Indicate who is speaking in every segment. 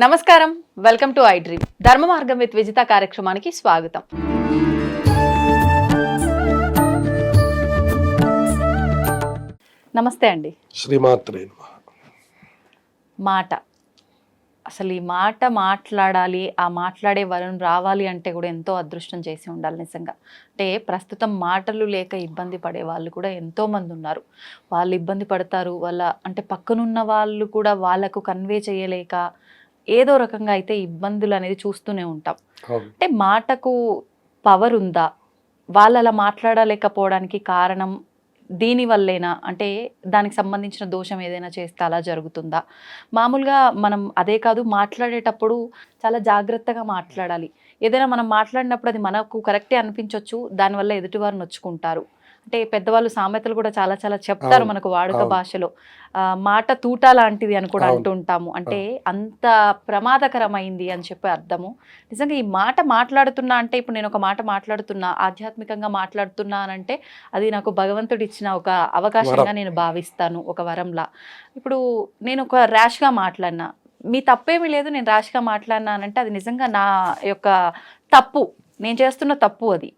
Speaker 1: నమస్కారం, welcome to I dream. ధర్మ మార్గం విత్ విజిత కార్యక్రమానికి స్వాగతం. నమస్తే అండి.
Speaker 2: శ్రీమాత్రే నమః.
Speaker 1: మాట, అసలు ఈ మాట మాట్లాడాలి, ఆ మాట్లాడే వరం రావాలి అంటే కూడా ఎంతో అదృష్టం చేసి ఉండాలి నిజంగా. అంటే ప్రస్తుతం మాటలు లేక ఇబ్బంది పడే వాళ్ళు కూడా ఎంతో మంది ఉన్నారు. వాళ్ళు ఇబ్బంది పడతారు, వాళ్ళ అంటే పక్కనున్న వాళ్ళు కూడా వాళ్ళకు కన్వే చేయలేక ఏదో రకంగా అయితే ఇబ్బందులు అనేది చూస్తూనే ఉంటాం. అంటే మాటకు పవర్ ఉందా? వాళ్ళు అలా మాట్లాడలేకపోవడానికి కారణం దీనివల్లేనా? అంటే దానికి సంబంధించిన దోషం ఏదైనా చేస్తే అలా జరుగుతుందా? మామూలుగా మనం అదే కాదు, మాట్లాడేటప్పుడు చాలా జాగ్రత్తగా మాట్లాడాలి. ఏదైనా మనం మాట్లాడినప్పుడు అది మనకు కరెక్టే అనిపించవచ్చు, దానివల్ల ఎదుటివారు నొచ్చుకుంటారు. అంటే పెద్దవాళ్ళు సామెతలు కూడా చాలా చాలా చెప్తారు మనకు వాడుక భాషలో. మాట తూట లాంటిది అని కూడా అంటుంటాము. అంటే అంత ప్రమాదకరమైంది అని చెప్పి అర్థము. నిజంగా ఈ మాట మాట్లాడుతున్నా అంటే, ఇప్పుడు నేను ఒక మాట మాట్లాడుతున్నా, ఆధ్యాత్మికంగా మాట్లాడుతున్నా అని అంటే అది నాకు భగవంతుడు ఇచ్చిన ఒక అవకాశంగా నేను భావిస్తాను, ఒక వరంలా. ఇప్పుడు నేను ఒక ర్యాష్గా మాట్లాడినా, మీ తప్పేమీ లేదు, నేను ర్యాష్గా మాట్లాడినానంటే అది నిజంగా నా యొక్క తప్పు, నేను చేస్తున్న తప్పు అది.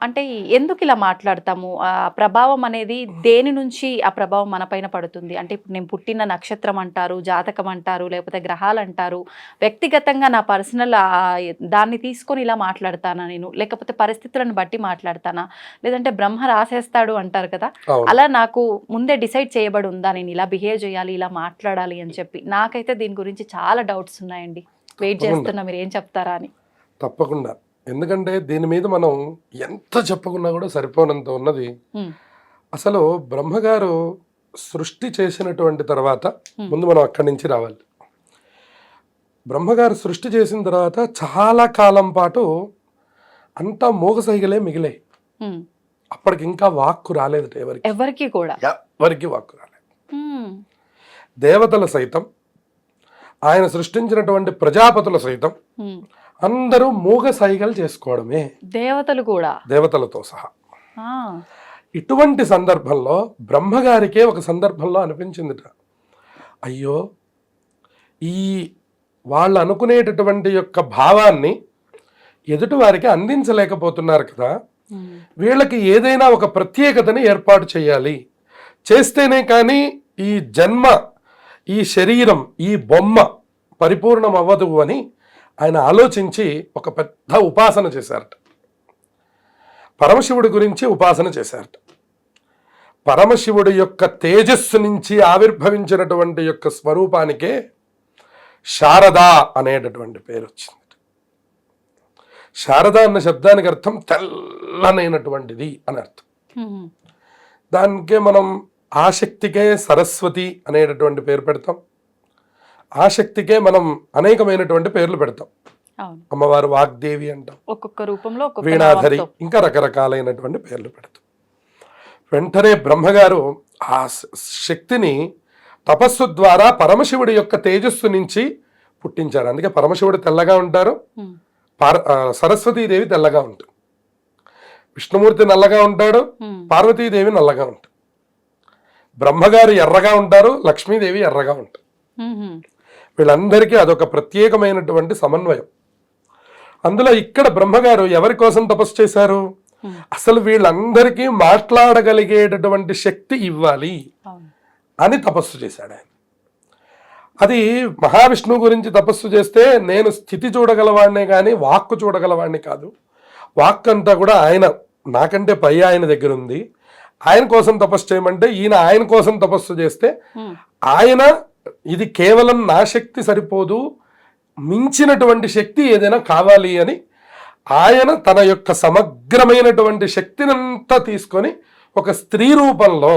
Speaker 1: అంటే ఎందుకు ఇలా మాట్లాడతాము? ఆ ప్రభావం అనేది దేని నుంచి ఆ ప్రభావం మన పైన పడుతుంది? అంటే ఇప్పుడు నేను పుట్టిన నక్షత్రం అంటారు, జాతకం అంటారు, లేకపోతే గ్రహాలు అంటారు, వ్యక్తిగతంగా నా పర్సనల్ దాన్ని తీసుకొని ఇలా మాట్లాడతానా నేను, లేకపోతే పరిస్థితులను బట్టి మాట్లాడతానా, లేదంటే బ్రహ్మ రాసేస్తాడు అంటారు కదా, అలా నాకు ముందే డిసైడ్ చేయబడి ఉందా నేను ఇలా బిహేవ్ చేయాలి, ఇలా మాట్లాడాలి అని చెప్పి? నాకైతే దీని గురించి చాలా డౌట్స్ ఉన్నాయండి. వెయిట్ చేస్తున్నా మీరు ఏం చెప్తారా అని.
Speaker 2: తప్పకుండా, ఎందుకంటే దీని మీద మనం ఎంత చెప్పుకున్నా కూడా సరిపోనంత ఉన్నది. అసలు బ్రహ్మగారు సృష్టి చేసినటువంటి తర్వాత ముందు మనం అక్కడి నుంచి రావాలి. బ్రహ్మగారు సృష్టి చేసిన తర్వాత చాలా కాలం పాటు అంతా మోగసైగలే మిగిలాయి. అప్పటికి ఇంకా వాక్కు రాలేదు ఎవరికి కూడా, ఎవరికి వాక్కు రాలేదు. దేవతలు సైతం, ఆయన సృష్టించినటువంటి ప్రజాపతుల సైతం అందరూ మూగ సైగలు చేసుకోవడమే, దేవతలు కూడా, దేవతలతో సహా. ఇటువంటి సందర్భంలో బ్రహ్మగారికే ఒక సందర్భంలో అనిపించిందిట, అయ్యో ఈ వాళ్ళు అనుకునేటటువంటి యొక్క భావాన్ని ఎదుటి వారికి అందించలేకపోతున్నారు కదా, వీళ్ళకి ఏదైనా ఒక ప్రత్యేకతని ఏర్పాటు చేయాలి, చేస్తేనే కానీ ఈ జన్మ, ఈ శరీరం, ఈ బొమ్మ పరిపూర్ణం అవ్వదు అని ఆయన ఆలోచించి ఒక పెద్ద ఉపాసన చేశారట. పరమశివుడి గురించి ఉపాసన చేశారట. పరమశివుడి యొక్క తేజస్సు నుంచి ఆవిర్భవించినటువంటి యొక్క స్వరూపానికే శారదా అనేటటువంటి పేరు వచ్చింది. శారద అన్న శబ్దానికి అర్థం తెల్లనైనటువంటిది అని అర్థం. దానికే మనం ఆశక్తికే సరస్వతి అనేటటువంటి పేరు పెడతాం. ఆశక్తికే మనం అనేకమైనటువంటి పేర్లు పెడతాం. అమ్మవారు వాగ్దేవి అంటాం, ఒక్కొక్క రూపంలో వీణాధరి, ఇంకా రకరకాలైనటువంటి పేర్లు పెడతాం. వెంటనే బ్రహ్మగారు ఆ శక్తిని తపస్సు ద్వారా పరమశివుడి యొక్క తేజస్సు నుంచి పుట్టించారు. అందుకే పరమశివుడు తెల్లగా ఉంటారు, సరస్వతీదేవి తెల్లగా ఉంటుంది, విష్ణుమూర్తి నల్లగా ఉంటాడు, పార్వతీదేవి నల్లగా ఉంటుంది, బ్రహ్మగారు ఎర్రగా ఉంటారు, లక్ష్మీదేవి ఎర్రగా ఉంటారు. వీళ్ళందరికీ అదొక ప్రత్యేకమైనటువంటి సమన్వయం. అందులో ఇక్కడ బ్రహ్మగారు ఎవరి కోసం తపస్సు చేశారు? అసలు వీళ్ళందరికీ మాట్లాడగలిగేటటువంటి శక్తి ఇవ్వాలి అని తపస్సు చేశాడు ఆయన. అది మహావిష్ణువు గురించి తపస్సు చేస్తే, నేను స్థితి చూడగలవాడినే కానీ వాక్కు చూడగలవాడిని కాదు, వాక్ అంతా కూడా ఆయన నాకంటే పై ఆయన దగ్గర ఉంది, ఆయన కోసం తపస్సు చేయమంటే ఈయన ఆయన కోసం తపస్సు చేస్తే, ఆయన ఇది కేవలం నా శక్తి సరిపోదు, మించినటువంటి శక్తి ఏదైనా కావాలి అని ఆయన తన యొక్క సమగ్రమైనటువంటి శక్తినంతా తీసుకొని ఒక స్త్రీ రూపంలో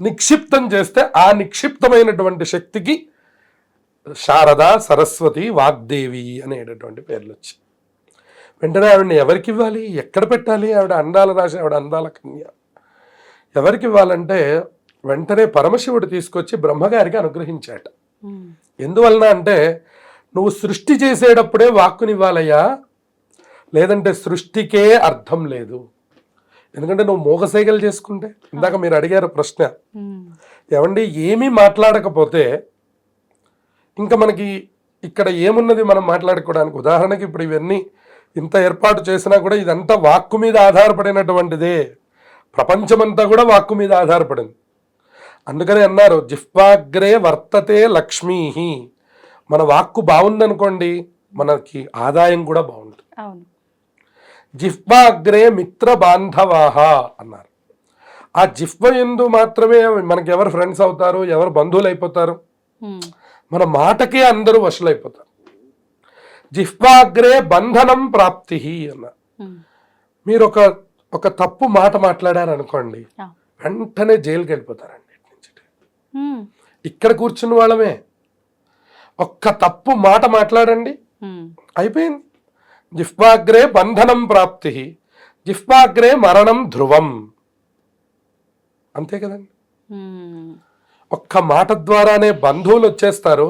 Speaker 2: నిక్షిప్తం చేస్తే, ఆ నిక్షిప్తమైనటువంటి శక్తికి శారద, సరస్వతి, వాగ్దేవి అనేటటువంటి పేర్లు వచ్చి, వెంటనే ఆవిడని ఎవరికి ఇవ్వాలి, ఎక్కడ పెట్టాలి? ఆవిడ అందాల రాశి, ఆవిడ అందాల కన్య, ఎవరికి ఇవ్వాలంటే వెంటనే పరమశివుడు తీసుకొచ్చి బ్రహ్మగారికి అనుగ్రహించాట. ఎందువలన అంటే, నువ్వు సృష్టి చేసేటప్పుడే వాక్కునివ్వాలయ్యా, లేదంటే సృష్టికే అర్థం లేదు. ఎందుకంటే నువ్వు మోగసైగలు చేసుకుంటే, ఇందాక మీరు అడిగారు ప్రశ్న, ఏమండి ఏమీ మాట్లాడకపోతే ఇంకా మనకి ఇక్కడ ఏమున్నది మనం మాట్లాడుకోవడానికి? ఉదాహరణకి ఇప్పుడు ఇవన్నీ ఇంత ఏర్పాటు చేసినా కూడా ఇదంతా వాక్కు మీద ఆధారపడినటువంటిదే. ప్రపంచమంతా కూడా వాక్కు మీద ఆధారపడింది. అందుకని అన్నారు జిహ్వాగ్రే వర్తతే లక్ష్మీ. మన వాక్కు బాగుందనుకోండి మనకి ఆదాయం కూడా బాగుంటుంది.
Speaker 1: అవును.
Speaker 2: జిహ్వాగ్రే మిత్ర బాంధవాహ అన్నారు. ఆ జిహ్వ యందు మాత్రమే మనకి ఎవరు ఫ్రెండ్స్ అవుతారు, ఎవరు బంధువులు అయిపోతారు? మన మాటకే అందరూ వశులైపోతారు. జిహ్వాగ్రే బంధనం ప్రాప్తి అన్నారు. మీరు ఒక తప్పు మాట మాట్లాడారనుకోండి వెంటనే జైలుకి వెళ్ళిపోతారండి. ఇక్కడ కూర్చున్న వాళ్ళమే ఒక్క తప్పు మాట మాట్లాడండి అయిపోయింది. జిహ్వాగ్రే బంధనం ప్రాప్తి, జిహ్వాగ్రే మరణం ధ్రువం. అంతే కదండి. ఒక్క మాట ద్వారానే బంధువులు వచ్చేస్తారు,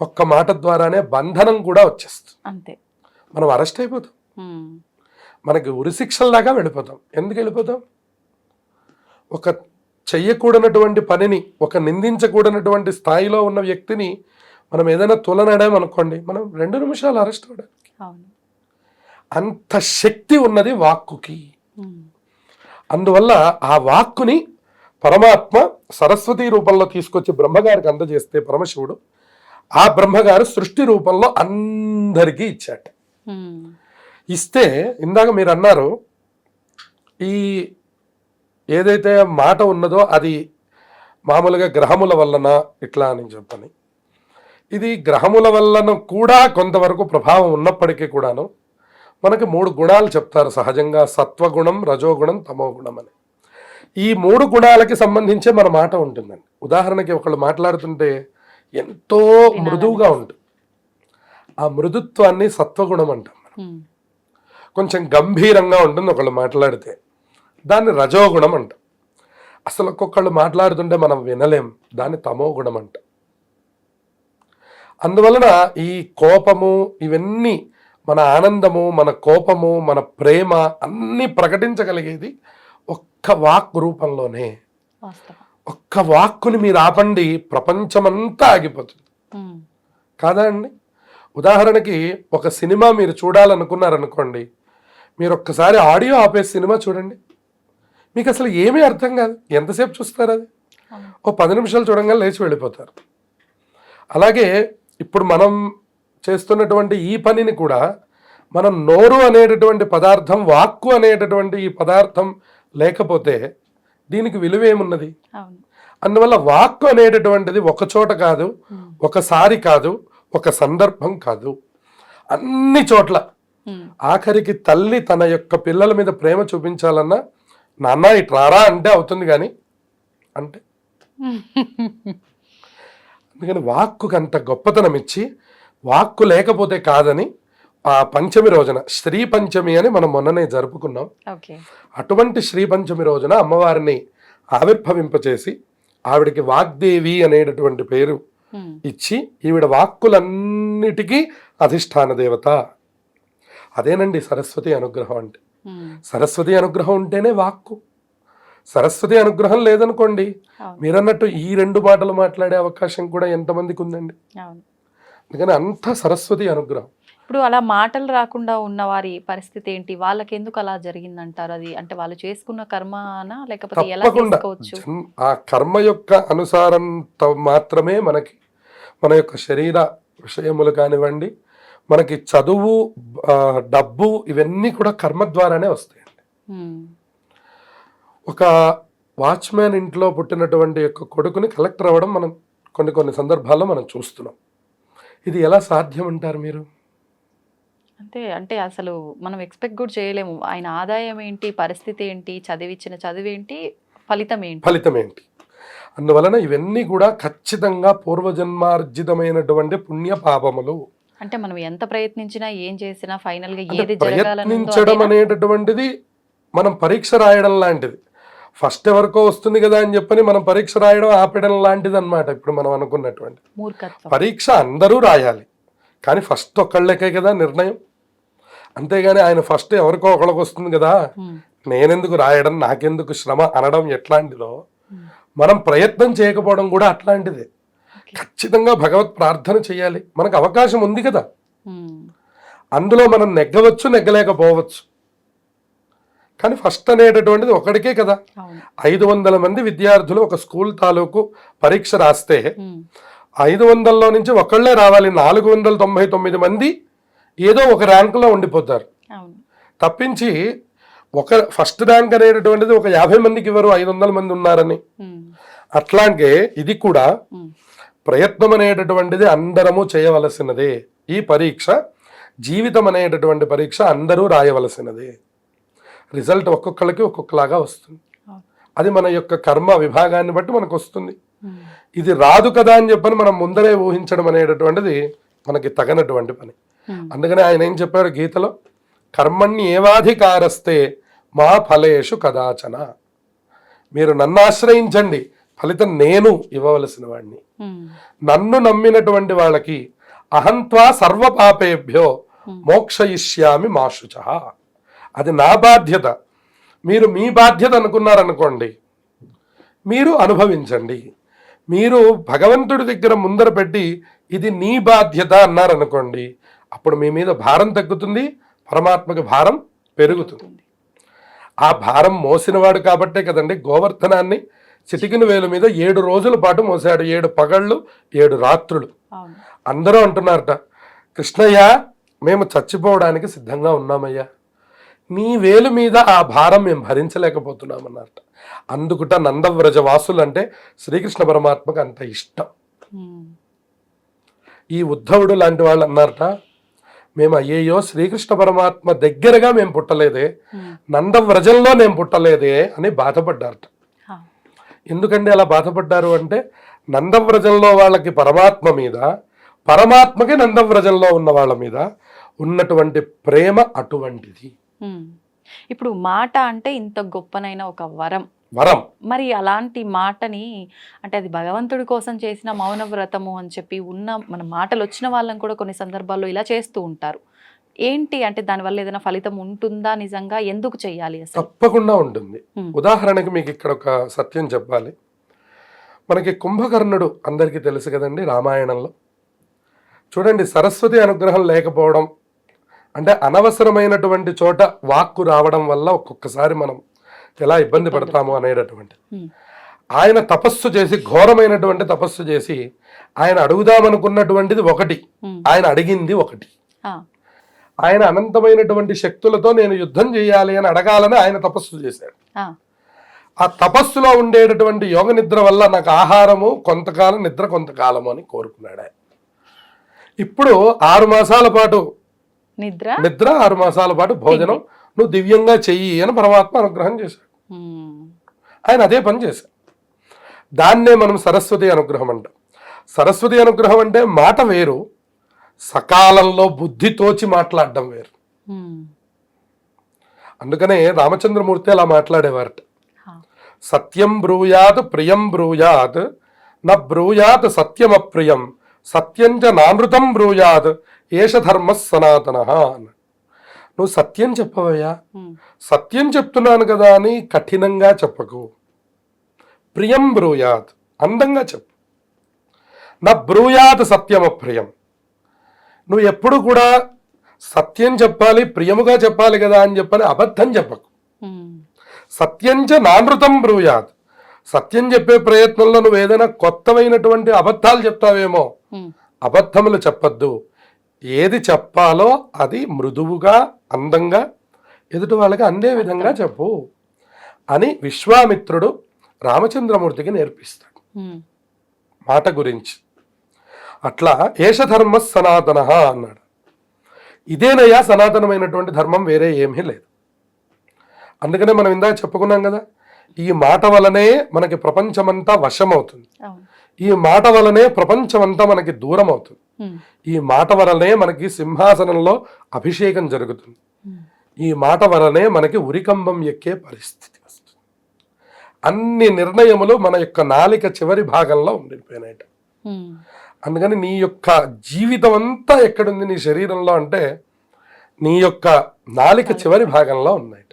Speaker 2: ఒక్క మాట ద్వారానే బంధనం కూడా వచ్చేస్తుంది.
Speaker 1: అంతే.
Speaker 2: మనం అరెస్ట్ అయిపోతాం, మనకి ఉరిశిక్షల్లాగా వెళ్ళిపోతాం. ఎందుకు వెళ్ళిపోతాం? ఒక చెయ్యకూడనటువంటి పనిని, ఒక నిందించకూడనటువంటి స్థాయిలో ఉన్న వ్యక్తిని మనం ఏదైనా తులనడామనుకోండి, మనం 2 నిమిషాలు అరెస్ట్ అవ్వడానికి అంత శక్తి ఉన్నది వాక్కుకి. అందువల్ల ఆ వాక్కుని పరమాత్మ సరస్వతి రూపంలో తీసుకొచ్చి బ్రహ్మగారికి అందజేస్తే పరమశివుడు ఆ బ్రహ్మగారు సృష్టి రూపంలో అందరికీ ఇచ్చాట. ఇస్తే ఇందాక మీరు అన్నారు ఈ ఏదైతే మాట ఉన్నదో అది మామూలుగా గ్రహముల వలన ఇట్లా అని చెప్పని, ఇది గ్రహముల వలన కూడా కొంతవరకు ప్రభావం ఉన్నప్పటికీ కూడాను మనకి 3 గుణాలు చెప్తారు సహజంగా, సత్వగుణం, రజోగుణం, తమోగుణం అని. ఈ 3 గుణాలకి సంబంధించే మన మాట ఉంటుందండి. ఉదాహరణకి ఒకళ్ళు మాట్లాడుతుంటే ఎంతో మృదువుగా ఉంటుంది, ఆ మృదుత్వాన్ని సత్వగుణం అంటాం మనం. కొంచెం గంభీరంగా ఉంటుంది ఒకళ్ళు మాట్లాడితే, దాన్ని రజోగుణం అంటాం. అసలు ఒక్కొక్కళ్ళు మాట్లాడుతుంటే మనం వినలేం, దాన్ని తమోగుణం అంటాం. అందువలన ఈ కోపము ఇవన్నీ, మన ఆనందము, మన కోపము, మన ప్రేమ అన్నీ ప్రకటించగలిగేది ఒక్క వాక్ రూపంలోనే. ఒక్క వాక్కుని మీరు ఆపండి, ప్రపంచమంతా ఆగిపోతుంది. కాదా అండి? ఉదాహరణకి ఒక సినిమా మీరు చూడాలనుకున్నారనుకోండి, మీరు ఒక్కసారి ఆడియో ఆపేసి సినిమా చూడండి, మీకు అసలు ఏమీ అర్థం కాదు. ఎంతసేపు చూస్తారు? అది ఓ 10 నిమిషాలు చూడంగా లేచి వెళ్ళిపోతారు. అలాగే ఇప్పుడు మనం చేస్తున్నటువంటి ఈ పనిని కూడా మనం నోరు అనేటటువంటి పదార్థం, వాక్కు అనేటటువంటి ఈ పదార్థం లేకపోతే దీనికి విలువ ఏమున్నది? అందువల్ల వాక్కు అనేటటువంటిది ఒక చోట కాదు, ఒకసారి కాదు, ఒక సందర్భం కాదు, అన్ని చోట్ల. ఆఖరికి తల్లి తన యొక్క పిల్లల మీద ప్రేమ చూపించాలన్నా నాన్న ఇట్రారా అంటే అవుతుంది కానీ అంటే అందుకని వాక్కుకి అంత గొప్పతనం ఇచ్చి, వాక్కు లేకపోతే కాదని ఆ పంచమి రోజున శ్రీ పంచమి అని మనం మొన్ననే జరుపుకున్నాం. అటువంటి శ్రీ పంచమి రోజున అమ్మవారిని ఆవిర్భవింపచేసి ఆవిడికి వాగ్దేవి అనేటటువంటి పేరు ఇచ్చి, ఈవిడ వాక్కులన్నిటికీ అధిష్టాన దేవత. అదేనండి సరస్వతి అనుగ్రహం అంటే. సరస్వతి అనుగ్రహం ఉంటేనే వాక్కు. సరస్వతి అనుగ్రహం లేదనుకోండి, మీరన్నట్టు ఈ 2 మాటలు మాట్లాడే అవకాశం కూడా ఎంతమందికి ఉందండి? అందుకని అంత సరస్వతి అనుగ్రహం.
Speaker 1: ఇప్పుడు అలా మాటలు రాకుండా ఉన్న వారి పరిస్థితి ఏంటి? వాళ్ళకి ఎందుకు అలా జరిగిందంటారు? అది అంటే వాళ్ళు చేసుకున్న కర్మనా, లేకపోతే ఎలా చేసుకోవచ్చు?
Speaker 2: ఆ కర్మ యొక్క అనుసారం మాత్రమే మనకి మన యొక్క శరీర విషయములు కానివ్వండి, మనకి చదువు, డబ్బు, ఇవన్నీ కూడా కర్మ ద్వారానే వస్తాయండి. ఒక వాచ్మ్యాన్ ఇంట్లో పుట్టినటువంటి యొక్క కొడుకుని కలెక్టర్ అవ్వడం మనం కొన్ని సందర్భాల్లో మనం చూస్తున్నాం. ఇది ఎలా సాధ్యం అంటారు మీరు?
Speaker 1: అంటే అసలు మనం ఎక్స్పెక్ట్ కూడా చేయలేము. ఆయన ఆదాయం ఏంటి, పరిస్థితి ఏంటి, చదివించిన చదువు ఏంటి, ఫలితం ఏంటి.
Speaker 2: అందువలన ఇవన్నీ కూడా ఖచ్చితంగా పూర్వజన్మార్జితమైనటువంటి పుణ్య పాపములు.
Speaker 1: అంటే మనం ఎంత ప్రయత్నించినా, ఏం చేసినా ఫైనల్ గా ఏది
Speaker 2: ప్రయత్నించడం అనేటటువంటిది మనం పరీక్ష రాయడం లాంటిది. ఫస్ట్ ఎవరికో వస్తుంది కదా అని చెప్పని మనం పరీక్ష రాయడం ఆపేయడం లాంటిది అన్నమాట. ఇప్పుడు మనం అనుకున్నటువంటి పరీక్ష అందరూ రాయాలి, కానీ ఫస్ట్ ఒక్కళ్ళకే కదా నిర్ణయం. అంతేగాని ఆయన ఫస్ట్ ఎవరికో ఒకళ్ళకి వస్తుంది కదా, నేనెందుకు రాయడం, నాకెందుకు శ్రమ అనడం ఎట్లాంటిదో, మనం ప్రయత్నం చేయకపోవడం కూడా అట్లాంటిదే. ఖచ్చితంగా భగవత్ ప్రార్థన చేయాలి. మనకు అవకాశం ఉంది కదా, అందులో మనం నెగ్గవచ్చు, నెగ్గలేకపోవచ్చు. కానీ ఫస్ట్ అనేటటువంటిది ఒకడికే కదా. 500 మంది విద్యార్థులు ఒక స్కూల్ తాలూకు పరీక్ష రాస్తే 500లో నుంచి ఒకళ్ళే రావాలి. 499 మంది ఏదో ఒక ర్యాంకులో ఉండిపోతారు తప్పించి ఒక ఫస్ట్ ర్యాంక్ అనేటటువంటిది ఒక 50 మందికి ఇవ్వరు, 500 మంది ఉన్నారని. అట్లాగే ఇది కూడా ప్రయత్నం అనేటటువంటిది అందరము చేయవలసినదే. ఈ పరీక్ష జీవితం అనేటటువంటి పరీక్ష అందరూ రాయవలసినదే. రిజల్ట్ ఒక్కొక్కరికి ఒక్కొక్కలాగా వస్తుంది. అది మన యొక్క కర్మ విభాగాన్ని బట్టి మనకు వస్తుంది. ఇది రాదు కదా అని చెప్పని మనం ముందరే ఊహించడం అనేటటువంటిది మనకి తగనటువంటి పని. అందుకని ఆయన ఏం చెప్పారు గీతలో, కర్మణ్యేవాధికారస్తే మా ఫలేషు కదాచన. మీరు నన్ను ఆశ్రయించండి, ఫలితం నేను ఇవ్వవలసిన వాడిని. నన్ను నమ్మినటువంటి వాళ్ళకి అహంత్వా సర్వపాపేభ్యో మోక్షయిష్యామి మాశుచ. అది నా బాధ్యత. మీరు మీ బాధ్యత అనుకున్నారనుకోండి, మీరు అనుభవించండి. మీరు భగవంతుడి దగ్గర ముందర పెట్టి ఇది నీ బాధ్యత అన్నారనుకోండి, అప్పుడు మీ మీద భారం తగ్గుతుంది, పరమాత్మకి భారం పెరుగుతుంది. ఆ భారం మోసినవాడు కాబట్టే కదండి గోవర్ధనాన్ని చిటికిన వేలు మీద 7 రోజుల పాటు మోసాడు. 7 పగళ్ళు 7 రాత్రులు. అందరూ అంటున్నారట, కృష్ణయ్య మేము చచ్చిపోవడానికి సిద్ధంగా ఉన్నామయ్యా, నీ వేలు మీద ఆ భారం మేము భరించలేకపోతున్నామన్నారట. అందుకుట నందవ్రజ వాసులు అంటే శ్రీకృష్ణ పరమాత్మకు అంత ఇష్టం. ఈ ఉద్ధవుడు లాంటి వాళ్ళు అన్నారట, మేము అయ్యయ్యో శ్రీకృష్ణ పరమాత్మ దగ్గరగా మేము పుట్టలేదే, నందవ్రజంలో నేను పుట్టలేదే అని బాధపడ్డారట. ఎందుకంటే అలా బాధపడ్డారు అంటే, నందవ్రజంలో వాళ్ళకి పరమాత్మ మీద, పరమాత్మకి నందవ్రజంలో ఉన్న వాళ్ళ మీద ఉన్నటువంటి ప్రేమ అటువంటిది.
Speaker 1: ఇప్పుడు మాట అంటే ఇంత గొప్పనైన ఒక వరం. మరి అలాంటి మాటని అంటే అది భగవంతుడి కోసం చేసిన మౌన వ్రతము అని చెప్పి ఉన్న మన మాటలు వచ్చిన వాళ్ళని కూడా కొన్ని సందర్భాల్లో ఇలా చేస్తూ ఉంటారు. ఏంటి అంటే దానివల్ల ఏదైనా ఫలితం ఉంటుందా? నిజంగా ఎందుకు చెయ్యాలి?
Speaker 2: తప్పకుండా ఉంటుంది. ఉదాహరణకి మీకు ఇక్కడ ఒక సత్యం చెప్పాలి. మనకి కుంభకర్ణుడు అందరికీ తెలుసు కదండి రామాయణంలో. చూడండి, సరస్వతి అనుగ్రహం లేకపోవడం అంటే అనవసరమైనటువంటి చోట వాక్కు రావడం వల్ల ఒక్కొక్కసారి మనం ఎలా ఇబ్బంది పడతాము అనేటటువంటి. ఆయన తపస్సు చేసి, ఘోరమైనటువంటి తపస్సు చేసి, ఆయన అడుగుదామనుకున్నటువంటిది ఒకటి, ఆయన అడిగింది ఒకటి. ఆయన అనంతమైనటువంటి శక్తులతో నేను యుద్ధం చేయాలి అని అడగాలని ఆయన తపస్సు చేశాడు. ఆ తపస్సులో ఉండేటటువంటి యోగ నిద్ర వల్ల నాకు ఆహారము కొంతకాలం, నిద్ర కొంతకాలము అని కోరుకున్నాడు ఆయన. ఇప్పుడు 6 మాసాల పాటు నిద్ర 6 మాసాల పాటు భోజనం నువ్వు దివ్యంగా చెయ్యి అని పరమాత్మ అనుగ్రహం చేశాడు. ఆయన అదే పని చేశాడు. దాన్నే మనం సరస్వతి అనుగ్రహం అంటాం. సరస్వతి అనుగ్రహం అంటే మాట వేరు, సకాలంలో బుద్ధి తోచి మాట్లాడడం వేరు. అందుకనే రామచంద్రమూర్తి అలా మాట్లాడేవారట. సత్యం బ్రూయాత్ ప్రియం బ్రూయాత్ న బ్రూయాత్ సత్యం అప్రియం సత్యంచ నానృతం బ్రూయాత్ ఏష ధర్మ సనాతన. నువ్వు సత్యం చెప్పవయ్యా, సత్యం చెప్తున్నాను కదా అని కఠినంగా చెప్పకు. ప్రియం బ్రూయాత్, అందంగా చెప్పు. నా బ్రూయాత్ సత్యం అప్రియం, నువ్వు ఎప్పుడు కూడా సత్యం చెప్పాలి, ప్రియముగా చెప్పాలి కదా అని చెప్పని అబద్ధం చెప్పకు. సత్యంచ నానృతం బ్రూయాత్, సత్యం చెప్పే ప్రయత్నంలో నువ్వు ఏదైనా కొత్తమైనటువంటి అబద్ధాలు చెప్తావేమో, అబద్ధములు చెప్పద్దు. ఏది చెప్పాలో అది మృదువుగా, అందంగా ఎదుటి వాళ్ళకి అందే విధంగా చెప్పు అని విశ్వామిత్రుడు రామచంద్రమూర్తికి నేర్పిస్తాడు మాట గురించి. అట్లా ఏష ధర్మ సనాతన అన్నాడు. ఇదేనయ్యా సనాతనమైనటువంటి ధర్మం, వేరే ఏమీ లేదు. అందుకనే మనం ఇందాక చెప్పుకున్నాం కదా, ఈ మాట వలనే మనకి ప్రపంచమంతా వశం అవుతుంది. ఈ మాట వలనే ప్రపంచమంతా మనకి దూరం అవుతుంది. ఈ మాట వలనే మనకి సింహాసనంలో అభిషేకం జరుగుతుంది. ఈ మాట వలనే మనకి ఉరికంబం ఎక్కే పరిస్థితి వస్తుంది. అన్ని నిర్ణయములు మన యొక్క నాలిక చివరి భాగంలో ఉండిపోయినాయట. అందుకని నీ యొక్క జీవితం అంతా ఎక్కడుంది నీ శరీరంలో అంటే నీ యొక్క నాలిక చివరి భాగంలో ఉన్నాయి.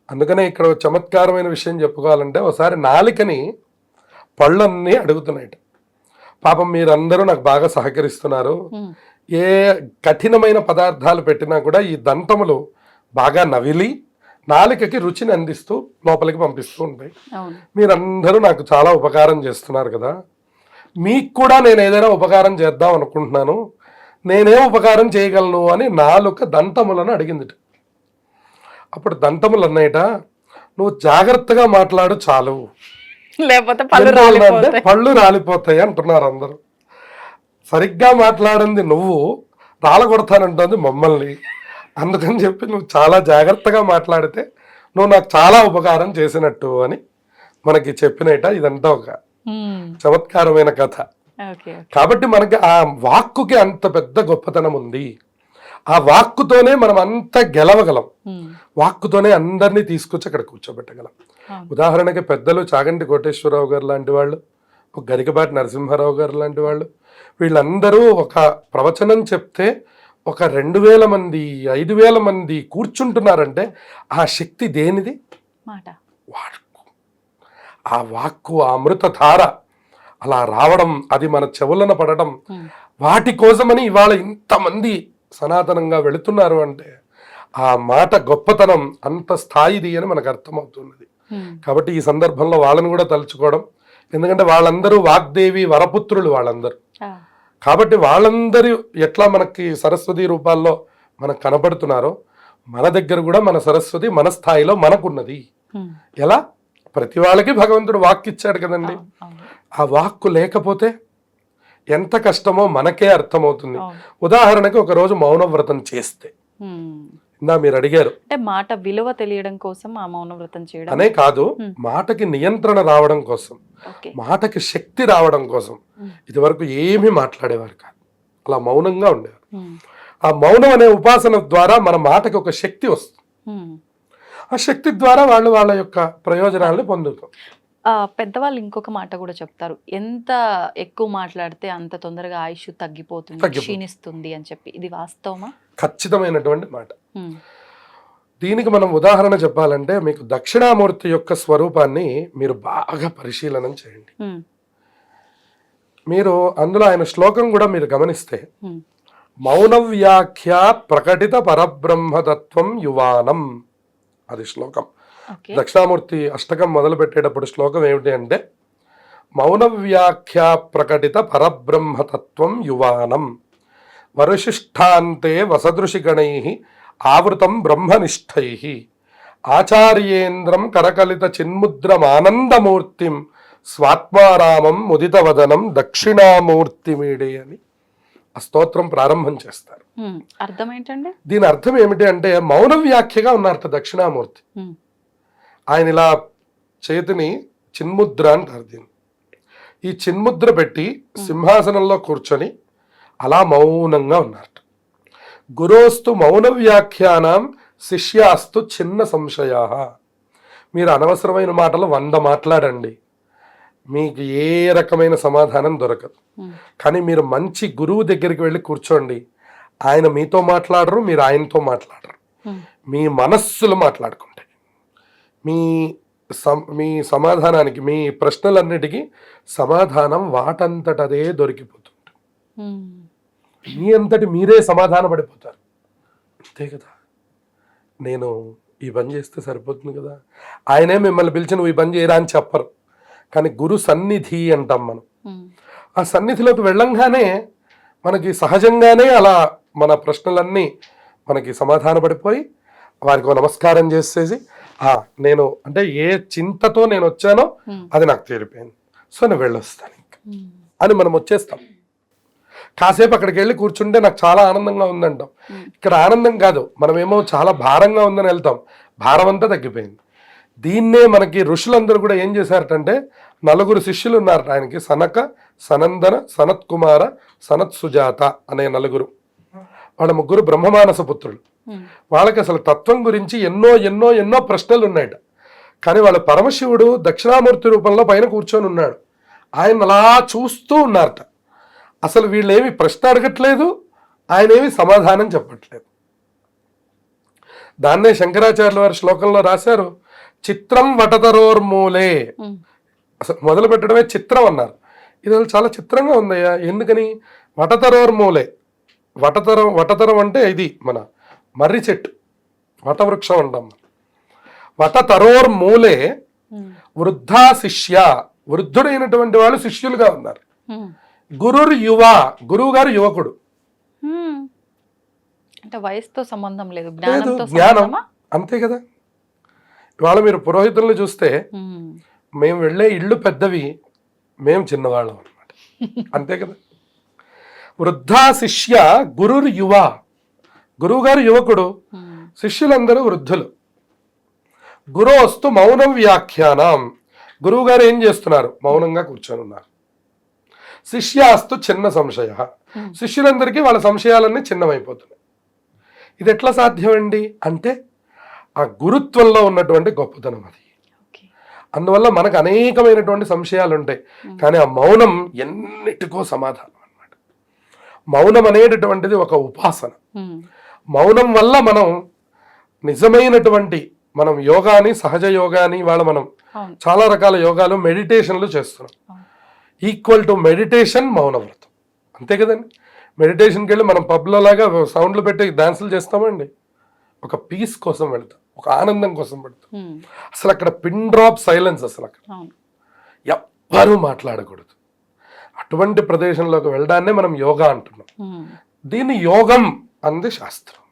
Speaker 2: అందుకనే ఇక్కడ చమత్కారమైన విషయం చెప్పుకోవాలంటే, ఒకసారి నాలికని పళ్ళన్నీ అడుగుతున్నాయట. పాపం మీరందరూ నాకు బాగా సహకరిస్తున్నారు. ఏ కఠినమైన పదార్థాలు పెట్టినా కూడా ఈ దంతములు బాగా నవిలి నాలికకి రుచిని అందిస్తూ లోపలికి పంపిస్తూ ఉంటాయి. మీరందరూ నాకు చాలా ఉపకారం చేస్తున్నారు కదా, మీకు కూడా నేను ఏదైనా ఉపకారం చేద్దాం అనుకుంటున్నాను, నేనేం ఉపకారం చేయగలను అని నాలుక దంతములను అడిగిందిట. అప్పుడు దంతములు అన్నాయిట, నువ్వు జాగ్రత్తగా మాట్లాడు చాలు,
Speaker 1: లేకపోతే
Speaker 2: అంటే పళ్ళు రాలిపోతాయి అంటున్నారు అందరూ. సరిగ్గా మాట్లాడింది నువ్వు, రాలగొడతానంటుంది మమ్మల్ని. అందుకని చెప్పి నువ్వు చాలా జాగ్రత్తగా మాట్లాడితే నువ్వు నాకు చాలా ఉపకారం చేసినట్టు అని మనకి చెప్పినట. ఇదంతా ఒక చమత్కారమైన కథ. కాబట్టి మనకి ఆ వాక్కుకి అంత పెద్ద గొప్పతనం ఉంది. ఆ వాక్కుతోనే మనం అంత గెలవగలం, వాక్కుతోనే అందరినీ తీసుకొచ్చి అక్కడ కూర్చోబెట్టగలం. ఉదాహరణకి పెద్దలు చాగంటి కోటేశ్వరరావు గారు లాంటి వాళ్ళు, ఒక గరికపాటి నరసింహారావు గారు లాంటి వాళ్ళు, వీళ్ళందరూ ఒక ప్రవచనం చెప్తే ఒక 2000 మంది 5000 మంది కూర్చుంటున్నారంటే ఆ శక్తి దేనిది? వాక్కు. ఆ వాక్కు, ఆ అమృతధార అలా రావడం, అది మన చెవులను పడడం, వాటి కోసమని ఇవాళ ఇంతమంది సనాతనంగా వెళుతున్నారు అంటే ఆ మాట గొప్పతనం అంత స్థాయిది అని మనకు అర్థమవుతున్నది. కాబట్టి ఈ సందర్భంలో వాళ్ళని కూడా తలుచుకోవడం, ఎందుకంటే వాళ్ళందరూ వాగ్దేవి వరపుత్రులు వాళ్ళందరూ. కాబట్టి వాళ్ళందరూ ఎట్లా మనకి సరస్వతి రూపాల్లో మనకు కనపడుతున్నారో, మన దగ్గర కూడా మన సరస్వతి మన స్థాయిలో మనకున్నది. ఎలా? ప్రతి వాళ్ళకి భగవంతుడు వాక్కు ఇచ్చాడు కదండి. ఆ వాక్కు లేకపోతే ఎంత కష్టమో మనకే అర్థమవుతుంది. ఉదాహరణకి ఒక రోజు మౌన వ్రతం చేస్తే, ఇందా మీరు అడిగారు,
Speaker 1: అంటే మాట విలువ తెలియడం కోసం ఆ మౌన వ్రతం చేయడం
Speaker 2: అనే కాదు, మాటకి నియంత్రణ రావడం కోసం, మాటకి శక్తి రావడం కోసం. ఇది వరకు ఏమీ మాట్లాడేవారు కాదు, అలా మౌనంగా ఉండేవారు. ఆ మౌనం అనే ఉపాసన ద్వారా మన మాటకి ఒక శక్తి వస్తుంది. ఆ శక్తి ద్వారా వాళ్ళు వాళ్ళ యొక్క ప్రయోజనాలను పొందుతారు.
Speaker 1: పెద్దవాళ్ళు ఇంకొక మాట కూడా చెప్తారు, ఎంత ఎక్కువ మాట్లాడితే అంత తొందరగా ఆయుష్ తగ్గిపోతుంది, క్షీణిస్తుంది అని చెప్పి. ఇది వాస్తవమా?
Speaker 2: ఖచ్చితమైనటువంటి మాట. దీనికి మనం ఉదాహరణ చెప్పాలంటే, మీకు దక్షిణామూర్తి యొక్క స్వరూపాన్ని మీరు బాగా పరిశీలనం చేయండి. మీరు అందులో ఆయన శ్లోకం కూడా మీరు గమనిస్తే, మౌన వ్యాఖ్య ప్రకటిత పరబ్రహ్మతత్వం యువానం, అది శ్లోకం. దక్షిణామూర్తి అష్టకం మొదలు పెట్టేటప్పుడు శ్లోకం ఏమిటి అంటే, మౌన వ్యాఖ్య ప్రకటిత పరబ్రహ్మతత్వం యువానం వరుశిష్టాంతే వసదృశిగణై ఆవృతం బ్రహ్మనిష్టై ఆచార్యేంద్రం కరకలిత చిన్ముద్రమానందమూర్తిం స్వాత్మారామం ముదితవదనం దక్షిణామూర్తిమీడే అని ఆ స్తోత్రం ప్రారంభం చేస్తారు.
Speaker 1: అర్థం ఏంటండి?
Speaker 2: దీని అర్థం ఏమిటి అంటే, మౌన వ్యాఖ్యగా ఉన్నారట దక్షిణామూర్తి. ఆయన ఇలా చేతిని చిన్ముద్ర అంటారు దీన్ని. ఈ చిన్ముద్ర పెట్టి సింహాసనంలో కూర్చొని అలా మౌనంగా ఉన్నారట. గురోస్తు మౌన వ్యాఖ్యానం శిష్యాస్తు చిన్న సంశయా. మీరు అనవసరమైన మాటలు 100 మాట్లాడండి, మీకు ఏ రకమైన సమాధానం దొరకదు. కానీ మీరు మంచి గురువు దగ్గరికి వెళ్ళి కూర్చోండి, ఆయన మీతో మాట్లాడరు, మీరు ఆయనతో మాట్లాడరు, మీ మనస్సులు మాట్లాడుకుంటాయి. మీ సమాధానానికి, మీ ప్రశ్నలన్నిటికీ సమాధానం వాటంతటదే దొరికిపోతుంది. మీ అంతటి మీరే సమాధాన పడిపోతారు. అంతే కదా, నేను ఈ పని చేస్తే సరిపోతుంది కదా, ఆయనే మిమ్మల్ని పిలిచి నువ్వు ఈ పని చేయరా అని చెప్పరు. కానీ గురు సన్నిధి అంటాం మనం. ఆ సన్నిధిలోకి వెళ్ళంగానే మనకి సహజంగానే అలా మన ప్రశ్నలన్నీ మనకి సమాధాన పడిపోయి వారికి నమస్కారం చేసేసి, నేను అంటే ఏ చింతతో నేను వచ్చానో అది నాకు తీరిపోయింది, సో నేను వెళ్ళొస్తాను ఇంకా అని మనం వచ్చేస్తాం. కాసేపు అక్కడికి వెళ్ళి కూర్చుంటే నాకు చాలా ఆనందంగా ఉందంటాం. ఇక్కడ ఆనందం కాదు, మనమేమో చాలా భారంగా ఉందని వెళ్తాం, భారం అంతా తగ్గిపోయింది. దీన్నే మనకి ఋషులందరూ కూడా ఏం చేశారటంటే, 4 శిష్యులు ఉన్నారు ఆయనకి, సనక, సనందన, సనత్ కుమార, సనత్ సుజాత అనే 4. వాళ్ళ 3 బ్రహ్మమానస పుత్రులు. వాళ్ళకి అసలు తత్వం గురించి ఎన్నో ఎన్నో ఎన్నో ప్రశ్నలు ఉన్నాయట. కానీ వాళ్ళ పరమశివుడు దక్షిణామూర్తి రూపంలో పైన కూర్చొని ఉన్నాడు, ఆయన అలా చూస్తూ ఉన్నారట. అసలు వీళ్ళేమి ప్రశ్న అడగట్లేదు, ఆయనేమి సమాధానం చెప్పట్లేదు. దాన్నే శంకరాచార్యుల వారి శ్లోకంలో రాశారు, చిత్రం వటతరోర్మూలే. అసలు మొదలు పెట్టడమే చిత్రం అన్నారు. ఇది చాలా చిత్రంగా ఉందయ్యా. ఎందుకని? వటతరోర్మూలే, వటతరం అంటే ఇది మన మర్రి చెట్టు, వటవృక్షం అంటాం. వటతరోర్మూలే వృద్ధా శిష్య, వృద్ధుడైనటువంటి వాళ్ళు శిష్యులుగా ఉన్నారు. గురుర్ యువ, గురువు గారు యువకుడు.
Speaker 1: అంటే వయసుతో సంబంధం లేదు,
Speaker 2: లేదు, జ్ఞానం. అంతే కదా. ఇవాళ మీరు పురోహితులను చూస్తే మేము వెళ్ళే ఇళ్ళు పెద్దవి, మేము చిన్నవాళ్ళం అనమాట. అంతే కదా. వృద్ధా శిష్య గురుర్ యువ, గురువు గారు యువకుడు, శిష్యులందరూ వృద్ధులు. గురోస్తు మౌనం వ్యాఖ్యానం, గురువు గారు ఏం చేస్తున్నారు? మౌనంగా కూర్చొని ఉన్నారు. శిష్యాస్తు చిన్న సంశయ, శిష్యులందరికీ వాళ్ళ సంశయాలన్నీ చిన్నమైపోతున్నాయి. ఇది ఎట్లా సాధ్యమండి అంటే ఆ గురుత్వంలో ఉన్నటువంటి గొప్పతనం అది. అందువల్ల మనకు అనేకమైనటువంటి సంశయాలు ఉంటాయి, కానీ ఆ మౌనం ఎన్నిటికో సమాధానం అన్నమాట. మౌనం అనేటటువంటిది ఒక ఉపాసన. మౌనం వల్ల మనం నిజమైనటువంటి మనం యోగాని, సహజ యోగాని, ఇవాళ మనం చాలా రకాల యోగాలు, మెడిటేషన్లు చేస్తున్నాం. ఈక్వల్ టు మెడిటేషన్ మౌనవ్రతం, అంతే కదండి. మెడిటేషన్కి వెళ్ళి మనం పబ్లో లాగా సౌండ్లు పెట్టి డాన్సులు చేస్తామండి. ఒక పీస్ కోసం వెళ్తాం, ఒక ఆనందం కోసం వెళ్తాం. అసలు అక్కడ పిన్ డ్రాప్ సైలెన్స్, అసలు అక్కడ ఎవ్వరూ మాట్లాడకూడదు. అటువంటి ప్రదేశంలోకి వెళ్ళడాన్నే మనం యోగా అంటున్నాం. దీన్ని యోగం అంది శాస్త్రం.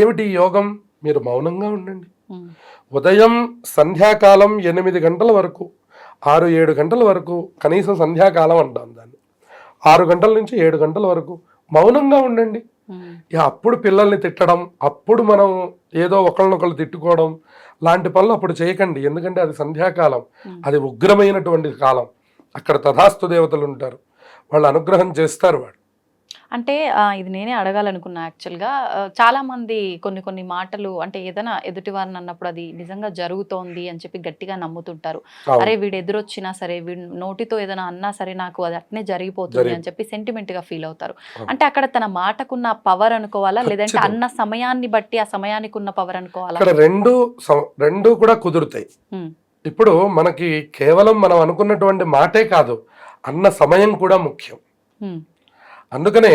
Speaker 2: ఏమిటి యోగం? మీరు మౌనంగా ఉండండి. ఉదయం సంధ్యాకాలం 8 గంటల వరకు, 6-7 గంటల వరకు, కనీసం సంధ్యాకాలం అంటాం దాన్ని, 6 గంటల నుంచి 7 గంటల వరకు మౌనంగా ఉండండి. అప్పుడు పిల్లల్ని తిట్టడం, అప్పుడు మనం ఏదో ఒకళ్ళనొకళ్ళు తిట్టుకోవడం లాంటి పనులు అప్పుడు చేయకండి. ఎందుకంటే అది సంధ్యాకాలం, అది ఉగ్రమైనటువంటి కాలం. అక్కడ తథాస్తు దేవతలు ఉంటారు, వాళ్ళు అనుగ్రహం చేస్తారు. వాడు
Speaker 1: అంటే ఇది నేనే అడగాలనుకున్నా యాక్చువల్గా. చాలా మంది కొన్ని మాటలు అంటే ఏదైనా ఎదుటి వారిని అన్నప్పుడు అది నిజంగా జరుగుతోంది అని చెప్పి గట్టిగా నమ్ముతుంటారు. అరే వీడు ఎదురొచ్చినా సరే, వీడు నోటితో ఏదైనా అన్నా సరే నాకు అది అట్నే జరిగిపోతుంది అని చెప్పి సెంటిమెంట్ గా ఫీల్ అవుతారు. అంటే అక్కడ తన మాటకున్న పవర్ అనుకోవాలా, లేదంటే అన్న సమయాన్ని బట్టి ఆ సమయానికి ఉన్న పవర్ అనుకోవాలా?
Speaker 2: అక్కడ రెండు కూడా కుదురుతాయి. ఇప్పుడు మనకి కేవలం మనం అనుకున్నటువంటి మాటే కాదు, అన్న సమయం కూడా ముఖ్యం. అందుకనే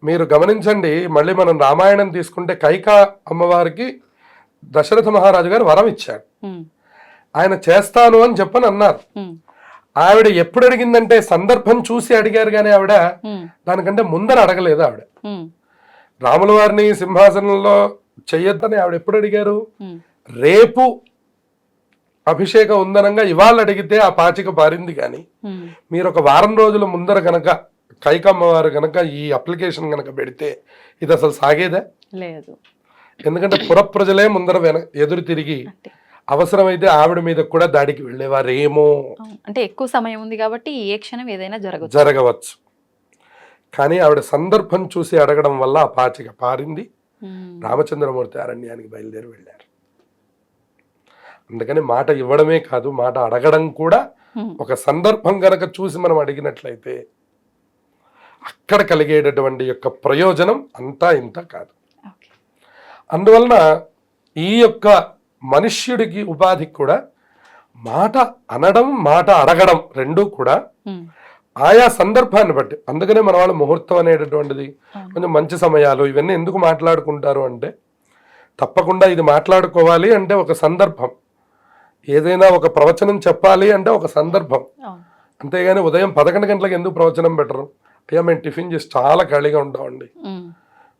Speaker 2: మీరు గమనించండి, మళ్ళీ మనం రామాయణం తీసుకుంటే కైకా అమ్మవారికి దశరథ మహారాజు గారు వరం ఇచ్చాడు. ఆయన చేస్తాను అని చెప్పని అన్నారు. ఆవిడ ఎప్పుడు అడిగిందంటే సందర్భం చూసి అడిగారు, కానీ ఆవిడ దానికంటే ముందర అడగలేదు. ఆవిడ రాముల వారిని సింహాసనంలో చెయ్యొద్దని ఆవిడ ఎప్పుడు అడిగారు? రేపు అభిషేకం ఉందనంగా ఇవాళ అడిగితే ఆ పాచిక పారింది. కానీ మీరు ఒక వారం రోజుల ముందర గనక కైకమ్మ వారు గనక ఈ అప్లికేషన్ గనక పెడితే ఇది అసలు సాగేదా?
Speaker 1: లేదు.
Speaker 2: ఎందుకంటే పురప్రజలే ముందర ఎదురు తిరిగి అవసరమైతే ఆవిడ మీద కూడా దాడికి వెళ్ళేవారేమో.
Speaker 1: అంటే ఎక్కువ సమయం ఉంది కాబట్టి ఏ క్షణం ఏదైనా
Speaker 2: జరగవచ్చు. కానీ ఆవిడ సందర్భం చూసి అడగడం వల్ల ఆ పాచిక పారింది. రామచంద్రమూర్తి అరణ్యానికి బయలుదేరి వెళ్ళారు. అందుకని మాట ఇవ్వడమే కాదు, మాట అడగడం కూడా ఒక సందర్భం గనక చూసి మనం అడిగినట్లయితే అక్కడ కలిగేటటువంటి యొక్క ప్రయోజనం అంతా ఇంత కాదు. అందువలన ఈ యొక్క మనుష్యుడికి ఉపాధికి కూడా మాట అనడం, మాట అడగడం రెండూ కూడా ఆయా సందర్భాన్ని బట్టి. అందుకనే మన వాళ్ళు ముహూర్తం అనేటటువంటిది, కొంచెం మంచి సమయాలు ఇవన్నీ ఎందుకు మాట్లాడుకుంటారు అంటే, తప్పకుండా ఇది మాట్లాడుకోవాలి అంటే ఒక సందర్భం, ఏదైనా ఒక ప్రవచనం చెప్పాలి అంటే ఒక సందర్భం. అంతేగాని ఉదయం 11 గంటలకు ఎందుకు ప్రవచనం పెట్టరు? అయ్యా మేము టిఫిన్ చేసి చాలా ఖాళీగా ఉంటామండి,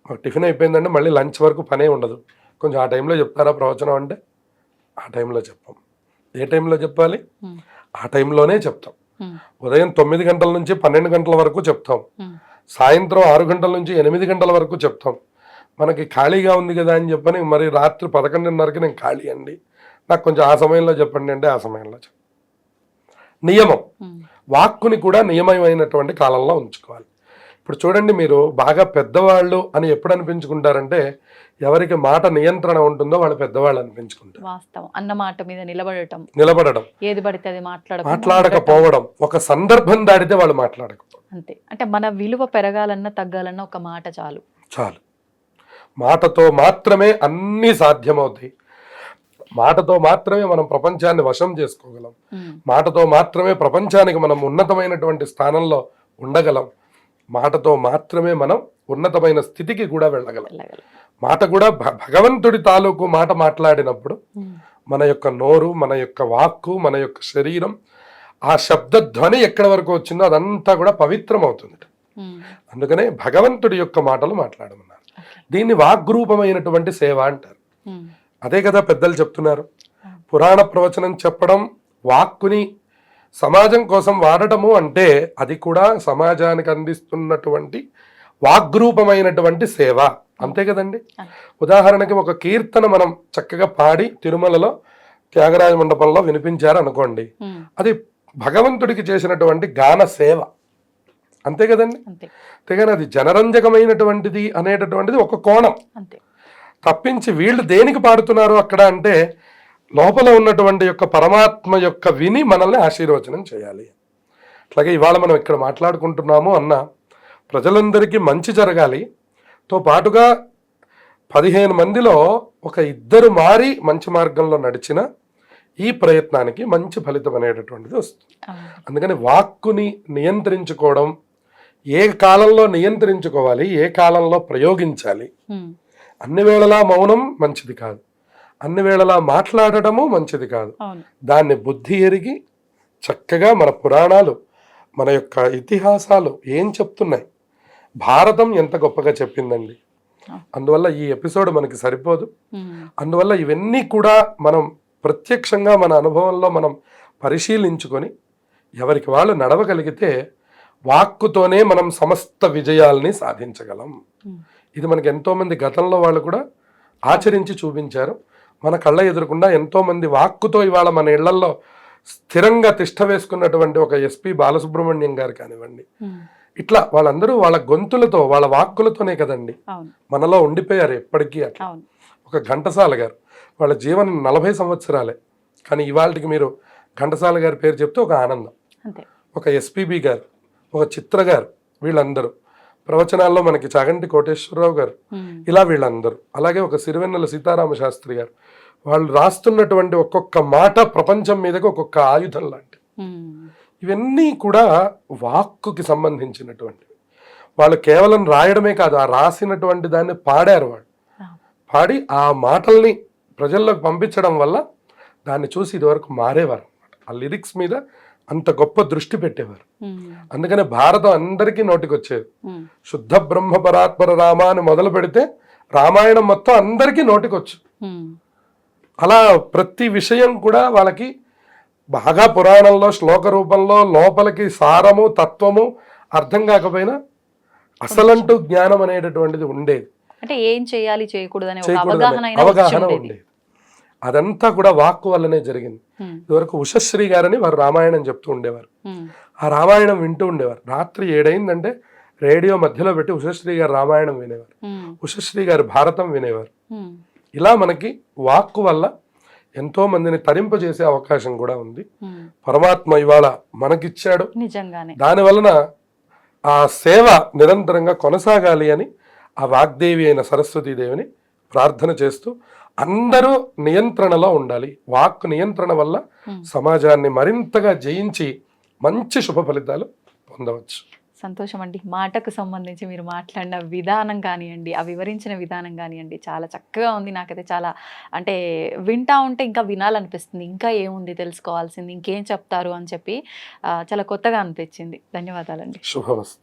Speaker 2: మాకు టిఫిన్ అయిపోయిందంటే మళ్ళీ లంచ్ వరకు పనే ఉండదు, కొంచెం ఆ టైంలో చెప్తారా ప్రవచనం అంటే? ఆ టైంలో చెప్పాం. ఏ టైంలో చెప్పాలి? ఆ టైంలోనే చెప్తాం. ఉదయం 9 గంటల నుంచి 12 గంటల వరకు చెప్తాం, సాయంత్రం 6 గంటల నుంచి 8 గంటల వరకు చెప్తాం. మనకి ఖాళీగా ఉంది కదా అని చెప్పని మరి రాత్రి 11:30కి నేను ఖాళీ అండి, నాకు కొంచెం ఆ సమయంలో చెప్పండి అంటే ఆ సమయంలో నియమం. వాక్కుని కూడా నియమమైనటువంటి కాలంలో ఉంచుకోవాలి. ఇప్పుడు చూడండి, మీరు బాగా పెద్దవాళ్ళు అని ఎప్పుడు అనిపించుకుంటారంటే ఎవరికి మాట నియంత్రణ ఉంటుందో వాళ్ళు పెద్దవాళ్ళు అనిపించుకుంటారు.
Speaker 1: వాస్తవం. అన్న మాట మీద
Speaker 2: నిలబడడం,
Speaker 1: ఏది పడితే అది
Speaker 2: మాట్లాడకపోవడం, ఒక సందర్భం దాడితే వాళ్ళు మాట్లాడకపోవడం.
Speaker 1: అంతే. అంటే మన విలువ పెరగాలన్నా తగ్గాలన్నా ఒక మాట చాలు.
Speaker 2: మాటతో మాత్రమే అన్నీ సాధ్యమవుతాయి. మాటతో మాత్రమే మనం ప్రపంచాన్ని వశం చేసుకోగలం. మాటతో మాత్రమే ప్రపంచానికి మనం ఉన్నతమైనటువంటి స్థానంలో ఉండగలం. మాటతో మాత్రమే మనం ఉన్నతమైన స్థితికి కూడా వెళ్ళగలం. మాట కూడా భగవంతుడి తాలూకు మాట మాట్లాడినప్పుడు మన యొక్క నోరు, మన యొక్క వాక్కు, మన యొక్క శరీరం, ఆ శబ్ద ధ్వని ఎక్కడి వరకు వచ్చిందో అదంతా కూడా పవిత్రం అవుతుంది. అందుకనే భగవంతుడి యొక్క మాటలు మాట్లాడమన్నారు. దీన్ని వాగ్రూపమైనటువంటి సేవ అంటారు. అదే కదా పెద్దలు చెప్తున్నారు. పురాణ ప్రవచనం చెప్పడం, వాక్కుని సమాజం కోసం వాడటము అంటే అది కూడా సమాజానికి అందిస్తున్నటువంటి వాగ్రూపమైనటువంటి సేవ, అంతే కదండి. ఉదాహరణకి ఒక కీర్తన మనం చక్కగా పాడి తిరుమలలో త్యాగరాజ మండపంలో వినిపించారు అనుకోండి, అది భగవంతుడికి చేసినటువంటి గాన సేవ, అంతే కదండి. అంతేగాని అది జనరంజకమైనటువంటిది అనేటటువంటిది ఒక కోణం తప్పించి వీళ్ళు దేనికి పాడుతున్నారు అక్కడ అంటే లోపల ఉన్నటువంటి యొక్క పరమాత్మ యొక్క విని మనల్ని ఆశీర్వచనం చేయాలి. అట్లాగే ఇవాళ మనం ఇక్కడ మాట్లాడుకుంటున్నాము అన్న ప్రజలందరికీ మంచి జరగాలి తో పాటుగా 15 మందిలో ఒక 2 మారి మంచి మార్గంలో నడిచిన ఈ ప్రయత్నానికి మంచి ఫలితం అనేటటువంటిది వస్తుంది. అందుకని వాక్కుని నియంత్రించుకోవడం, ఏ కాలంలో నియంత్రించుకోవాలి, ఏ కాలంలో ప్రయోగించాలి, అన్ని వేళలా మౌనం మంచిది కాదు, అన్ని వేళలా మాట్లాడటము మంచిది కాదు. దాన్ని బుద్ధి ఎరిగి చక్కగా మన పురాణాలు, మన యొక్క ఇతిహాసాలు ఏం చెప్తున్నాయి, భారతం ఎంత గొప్పగా చెప్పిందండి. అందువల్ల ఈ ఎపిసోడ్ మనకి సరిపోదు. అందువల్ల ఇవన్నీ కూడా మనం ప్రత్యక్షంగా మన అనుభవంలో మనం పరిశీలించుకొని ఎవరికి వాళ్ళు నడవగలిగితే వాక్కుతోనే మనం సమస్త విజయాల్ని సాధించగలం. ఇది మనకి ఎంతోమంది గతంలో వాళ్ళు కూడా ఆచరించి చూపించారు. మన కళ్ళ ఎదురకుండా ఎంతోమంది వాక్కుతో ఇవాళ మన ఇళ్లలో స్థిరంగా తిష్ట వేసుకున్నటువంటి ఒక ఎస్పి బాలసుబ్రహ్మణ్యం గారు కానివ్వండి, ఇట్లా వాళ్ళందరూ వాళ్ళ గొంతులతో, వాళ్ళ వాక్కులతోనే కదండి మనలో ఉండిపోయారు ఎప్పటికీ. అట్లా ఒక ఘంటసాల గారు, వాళ్ళ జీవనం 40 సంవత్సరాలే, కానీ ఇవాళకి మీరు ఘంటసాల గారి పేరు చెప్తే ఒక ఆనందం. ఒక ఎస్పీబి గారు, ఒక చిత్ర గారు, వీళ్ళందరూ ప్రవచనాల్లో మనకి చాగంటి కోటేశ్వరరావు గారు, ఇలా వీళ్ళందరూ, అలాగే ఒక సిరివెన్నెల సీతారామ శాస్త్రి గారు, వాళ్ళు రాస్తున్నటువంటి ఒక్కొక్క మాట ప్రపంచం మీదకి ఒక్కొక్క ఆయుధం లాంటి. ఇవన్నీ కూడా వాక్కుకి సంబంధించినటువంటివి. వాళ్ళు కేవలం రాయడమే కాదు, ఆ రాసినటువంటి దాన్ని పాడారు. వాళ్ళు పాడి ఆ మాటల్ని ప్రజల్లోకి పంపించడం వల్ల దాన్ని చూసి ఇదివరకు మారేవారు అనమాట. ఆ లిరిక్స్ మీద అంత గొప్ప దృష్టి పెట్టేవారు. అందుకనే భారతం అందరికీ నోటికి వచ్చేది. శుద్ధ బ్రహ్మ పరాత్పర రామ అని మొదలు పెడితే రామాయణం మొత్తం అందరికీ నోటికొచ్చు. అలా ప్రతి విషయం కూడా వాళ్ళకి బాగా పురాణంలో శ్లోక రూపంలో లోపలికి సారము తత్వము అర్థం కాకపోయినా అసలంటూ జ్ఞానం అనేటటువంటిది ఉండేది.
Speaker 1: అంటే ఏం చేయాలి చేయకూడదని
Speaker 2: అవగాహన ఉండేది. అదంతా కూడా వాక్కు వల్లనే జరిగింది. ఇదివరకు ఉషశ్రీ గారని వారు రామాయణం చెప్తూ ఉండేవారు. ఆ రామాయణం వింటూ ఉండేవారు. రాత్రి 7 అయిందంటే రేడియో మధ్యలో పెట్టి ఉషశ్రీ గారు రామాయణం వినేవారు, ఉషశ్రీ గారు భారతం వినేవారు. ఇలా మనకి వాక్కు వల్ల ఎంతో మందిని తరింపజేసే అవకాశం కూడా ఉంది. పరమాత్మ ఇవాళ మనకిచ్చాడు.
Speaker 1: నిజంగానే
Speaker 2: దాని వలన ఆ సేవ నిరంతరంగా కొనసాగాలి అని ఆ వాగ్దేవి అయిన సరస్వతీదేవిని ప్రార్థన చేస్తూ అందరూ నియంత్రణలో ఉండాలి. వాక్ నియంత్రణ వల్ల సమాజాన్ని మరింతగా జయించి మంచి శుభ ఫలితాలు పొందవచ్చు.
Speaker 1: సంతోషం అండి. మాటకు సంబంధించి మీరు మాట్లాడిన విధానం కానివ్వండి, ఆ వివరించిన విధానం కానివ్వండి, చాలా చక్కగా ఉంది. నాకైతే చాలా అంటే వింటా ఉంటే ఇంకా వినాలనిపిస్తుంది, ఇంకా ఏముంది తెలుసుకోవాల్సింది, ఇంకేం చెప్తారు అని చెప్పి చాలా కొత్తగా అనిపించింది. ధన్యవాదాలండి.
Speaker 2: శుభమస్తు.